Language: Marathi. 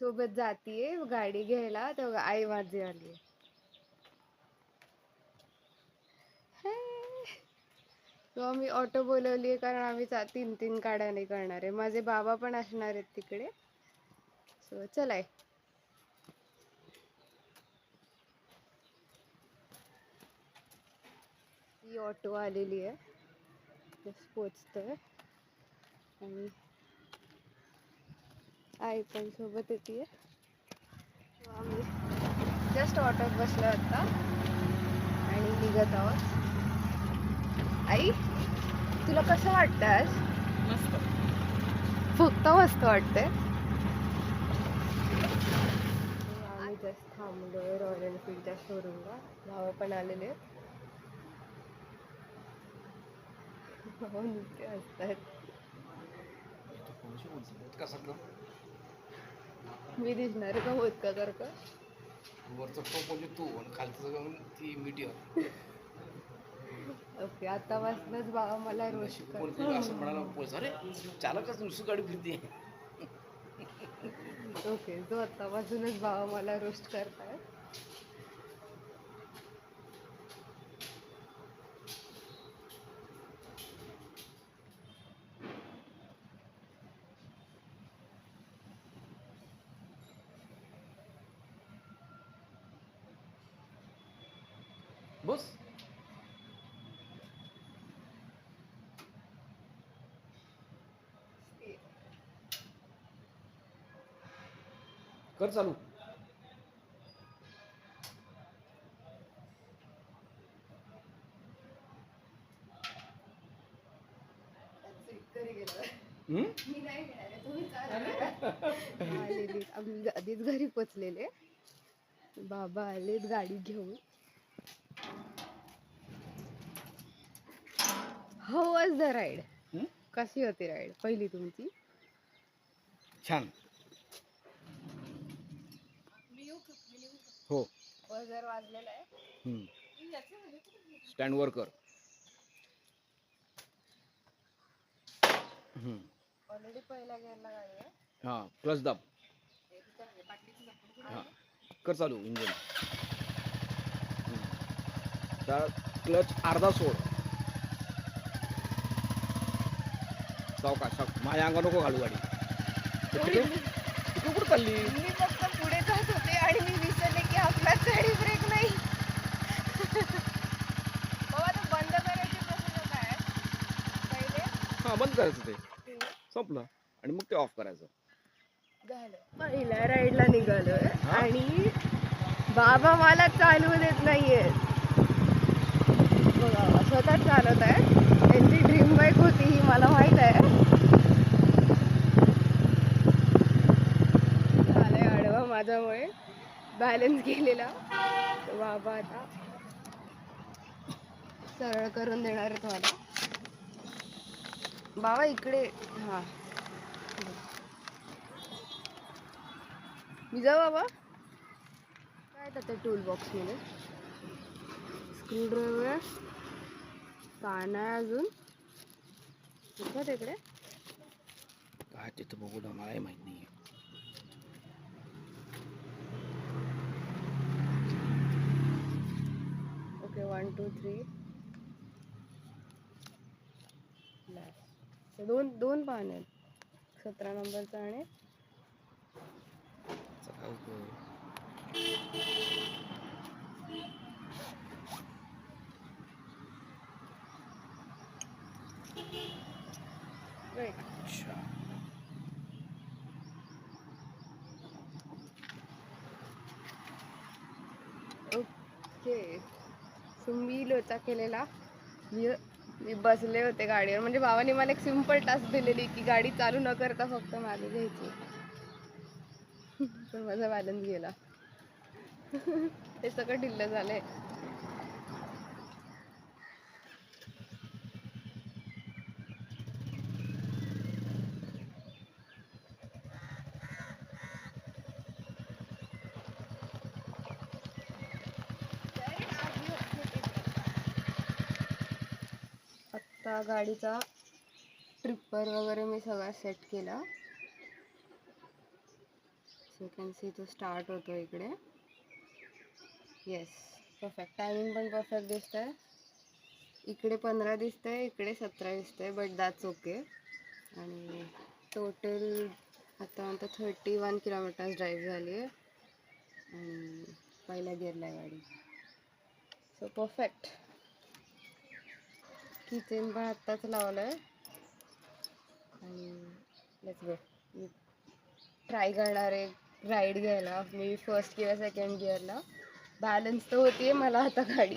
सोबत जातीये गाडी घ्यायला, तेव्हा आई माझी आली. तेव्हा मी ऑटो बोलवलीये कारण आम्ही 3 गाड्या नाही करणार आहे. माझे बाबा पण असणार आहेत तिकडे. सो चलाय. ही ऑटो आलेली आहे, जस्ट पोचतोय आणि आई पण सोबत येते. आम्ही जस्ट ऑटोत बसलो आता आणि निघत आहोत. आई, तुला कसं वाटतं आज? मस्त. फक्त मस्त वाटतंय. आम्ही जस्ट थांबलोय रॉयल एनफील्डच्या शोरूमला. भाव पण आलेले आहेत. नुसते असतात. मी दिसणार का होत का सारखं? वरचं टोप म्हणजे तू आणि खालचं सगळं ती मीडियम. ओके, आतापासूनच बाबा मला रोस्ट करतो. असं म्हणाला पोच, अरे चालकच नुसती गाडी फिरते. ओके, जो आतापासूनच बाबा मला रोस्ट करताय. बस कर चालू. आम्ही आधीच घरी पोचलेले. बाबा आलेत गाडी घेऊन. How was the ride? कशी होती राईड पहिली तुमची? छान. हो. बजर वाजलेला आहे. स्टँड वर कर. ऑलरेडी पहिल्या गेअरला गाडी आहे. हा, क्लच दाब. हा, कर चालू इंजिन. क्लच अर्धा सोड. सावकाश सावकाश, माझ्या अंगा नको घालू गाडी. कुठं चालली? मी फक्त पुढे जात होते आणि मी विसरले की आपला गाडी ब्रेक नाही. बाबा, तो बंद करायची प्रोसेस काय पहिले? हा, बंद करायचं ते. संपलं आणि मग ते ऑफ करायचं. झालं. पहिल्या राईडला निघालोय आणि बाबा मला चालवू देत नाहीयेत. बघा, स्वतः चालवत आहे. त्यांची ड्रीम बाईक होती ही, मला माहित आहे. झालंय आडवा माझ्यामुळे बॅलन्स गेलेला. बाबा आता सरळ करून देणार आहे तुम्हाला. बाबा इकडे. हा, मी जाऊ बाबा. काय त्या टूल बॉक्स मध्ये? स्क्रूड्रायव्हर, पान आहे अजून तिकडे. काय तिथं बघू ना, मलाही माहित नाही. ओके, 1 2 3. दोन पान आहेत. 17 नंबरचा आणि अच्छा. ओके. सो मी लोचा केलेला. मी बसले होते गाडीवर. म्हणजे बाबांनी मला एक सिंपल टास्क दिलेली की गाडी चालू न करता फक्त मागे घ्यायची. पण माझा बॅलन्स गेला. ते सगळं ढिल्लं झालंय. आता गाडीचा ट्रिपर वगैरे मी सगळा सेट केला. सो यू कॅन सी तो स्टार्ट होतो इकडे. Yes, perfect. टायमिंग पण परफेक्ट दिसतंय. इकडे 15 दिसतंय, इकडे 17 दिसतंय, बट दॅट्स ओके. आणि टोटल आतापर्यंत 31 किलोमीटर्स ड्राईव्ह झाली आहे आणि पहिल्या गिअरला आहे गाडी. So perfect. किचन पण आत्ताच लावलं आहे आणि लेट्स गो. मी ट्राय करणार आहे राईड घ्यायला, मी फर्स्ट किंवा सेकंड गिअरला. बॅलन्स तर होती आहे मला आता गाडी,